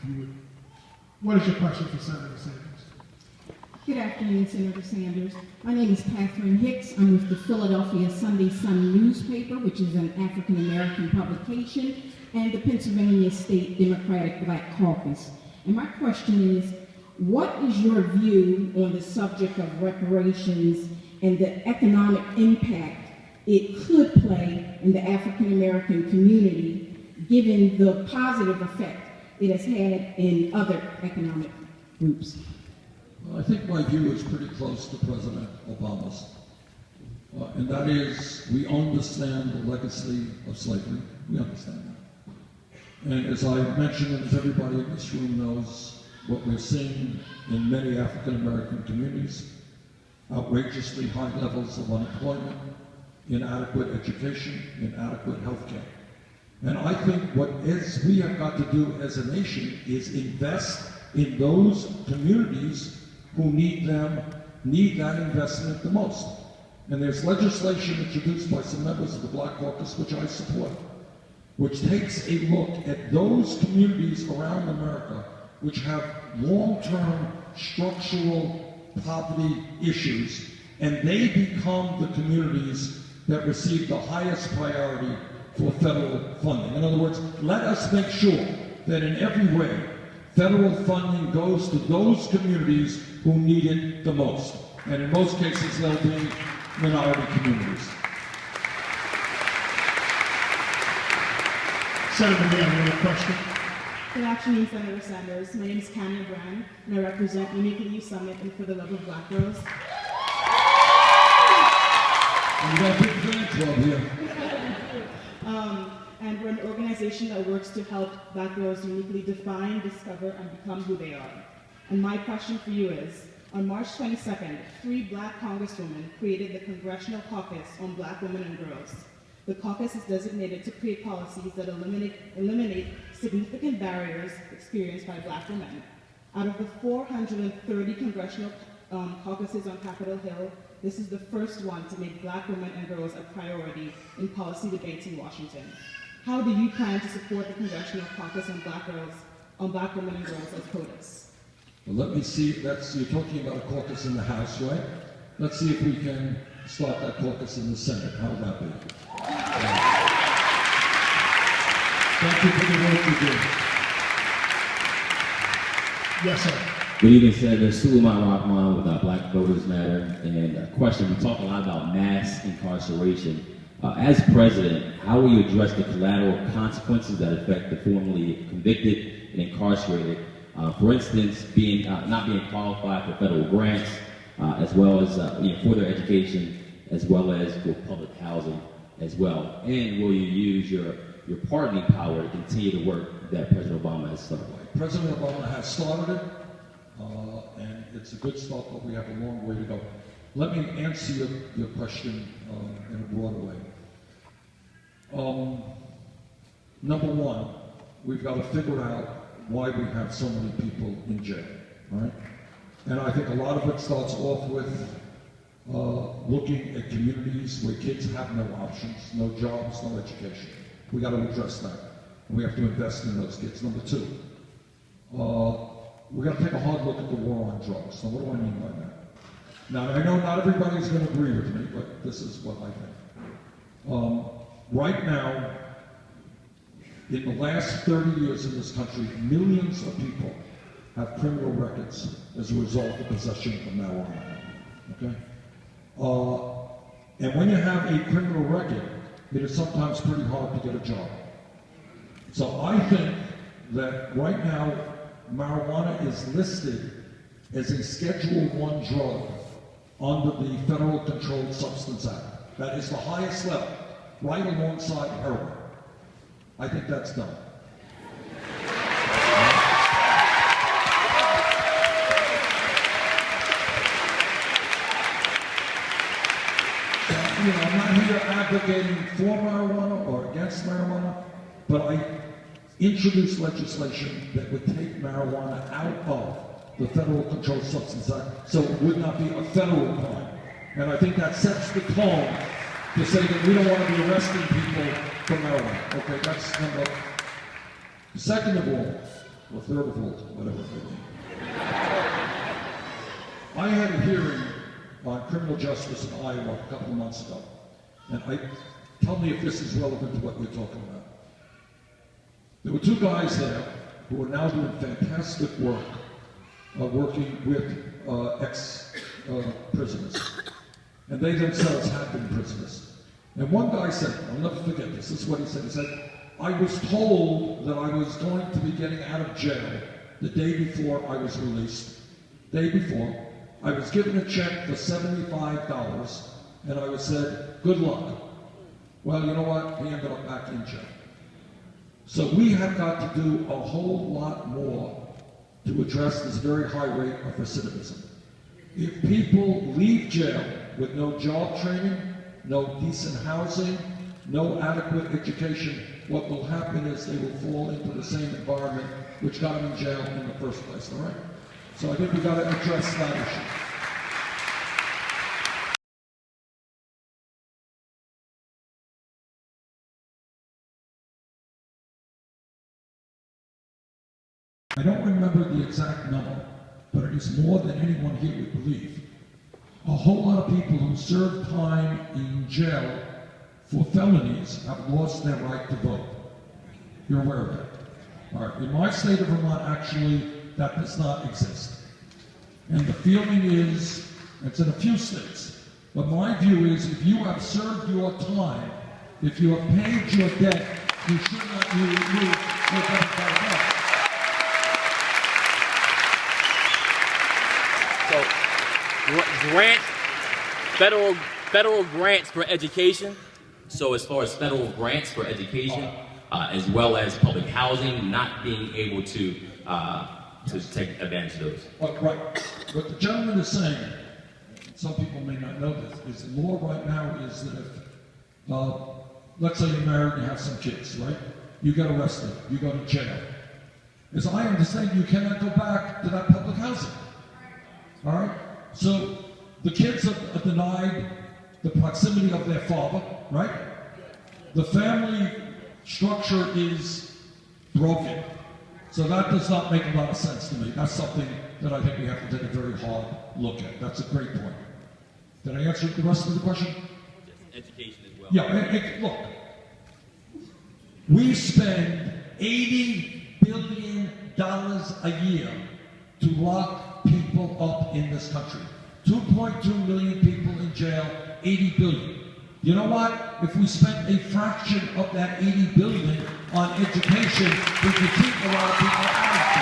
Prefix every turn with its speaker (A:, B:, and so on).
A: if you would. What is your question for Senator Sanders?
B: Good afternoon, Senator Sanders. My name is Catherine Hicks. I'm with the Philadelphia Sunday Sun newspaper, which is an African-American publication, and the Pennsylvania State Democratic Black Caucus. And my question is, what is your view on the subject of reparations and the economic impact it could play in the African-American community, given the positive effect it has had in other economic groups?
C: Well, I think my view is pretty close to President Obama's, and that is we understand the legacy of slavery. We understand that. And as I mentioned, and as everybody in this room knows, what we're seeing in many African-American communities, outrageously high levels of unemployment, inadequate education, inadequate health care. And I think what we have got to do as a nation is invest in those communities who need that investment the most. And there's legislation introduced by some members of the Black Caucus, which I support, which takes a look at those communities around America which have long-term structural poverty issues, and they become the communities that receive the highest priority for federal funding. In other words, let us make sure that in every way, federal funding goes to those communities who need it the most. And in most cases, they'll be minority communities.
A: Senator Neal, another question?
D: Good afternoon, Senator Sanders. My name is Kanya Brand, and I represent Uniquely You Summit and For the Love of Black Girls.
C: And we got a big fan club here.
D: And we're an organization that works to help Black girls uniquely define, discover, and become who they are. And my question for you is, on March 22nd, 3 Black congresswomen created the Congressional Caucus on Black Women and Girls. The caucus is designated to create policies that eliminate significant barriers experienced by Black women. Out of the 430 congressional caucuses on Capitol Hill, this is the first one to make Black women and girls a priority in policy debates in Washington. How do you plan to support the Congressional Caucus on Black women and girls as POTUS?
C: Well, let me see, you're talking about a caucus in the House, right? Let's see if we can start that caucus in the Senate. How would that be? Thank you for the work you do.
A: Yes, sir.
E: Good evening, Senator. Suleiman Rahman with Black Voters Matter. And a question, we talk a lot about mass incarceration. As president, how will you address the collateral consequences that affect the formerly convicted and incarcerated? For instance, not being qualified for federal grants, as well as for their education, as well as for public housing as well. And will you use your pardoning power to continue the work that President Obama has started?
C: President Obama has started it, and it's a good start, but we have a long way to go. Let me answer your question in a broader way. Number one, we've got to figure out why we have so many people in jail, right? And I think a lot of it starts off with looking at communities where kids have no options, no jobs, no education. We got to address that. And we have to invest in those kids. Number two, we got to take a hard look at the war on drugs. Now, what do I mean by that? Now, I know not everybody's going to agree with me, but this is what I think. Right now, in the last 30 years in this country, millions of people have criminal records as a result of possession of marijuana. Okay? And when you have a criminal record, it is sometimes pretty hard to get a job. So I think that right now, marijuana is listed as a Schedule I drug under the Federal Controlled Substance Act. That is the highest level, right alongside heroin. I think that's done. I'm not here advocating for marijuana or against marijuana, but I introduced legislation that would take marijuana out of the Federal Controlled Substance Act, so it would not be a federal crime. And I think that sets the tone to say that we don't want to be arresting people for marijuana. Okay, that's number one. Second of all, or third of all, whatever it may be. I had a hearing on criminal justice in Iowa a couple of months ago, and tell me if this is relevant to what you're talking about. There were two guys there who are now doing fantastic work, working with ex-prisoners, and they themselves have been prisoners. And one guy said, I'll never forget this, this is what he said, I was told that I was going to be getting out of jail the day before I was released. Day before, I was given a check for $75, and I was said, good luck. Well, you know what? He ended up back in jail. So we have got to do a whole lot more to address this very high rate of recidivism. If people leave jail with no job training, no decent housing, no adequate education, what will happen is they will fall into the same environment which got them in jail in the first place, all right? So I think we've got to address that issue. I don't remember the exact number, but it is more than anyone here would believe. A whole lot of people who serve time in jail for felonies have lost their right to vote. You're aware of that? All right. In my state of Vermont, actually, that does not exist. And the feeling is, it's in a few states, but my view is if you have served your time, if you have paid your debt, you should not remove your democratic right.
F: So, federal grants for education. So as far as federal grants for education, as well as public housing, not being able to take advantage of those.
C: Right. What the gentleman is saying, some people may not know this, is the law right now is that if, let's say you're married and you have some kids, right? You get arrested, you go to jail. As I understand, you cannot go back to that public housing. All right? So the kids are denied the proximity of their father, right? The family structure is broken. So that does not make a lot of sense to me. That's something that I think we have to take a very hard look at. That's a great point. Did I answer the rest of the question?
F: Education as well.
C: Yeah, look. We spend $80 billion a year to lock people up in this country. 2.2 million people in jail, 80 billion. You know what? If we spent a fraction of that 80 billion on education, we could keep a lot of people out.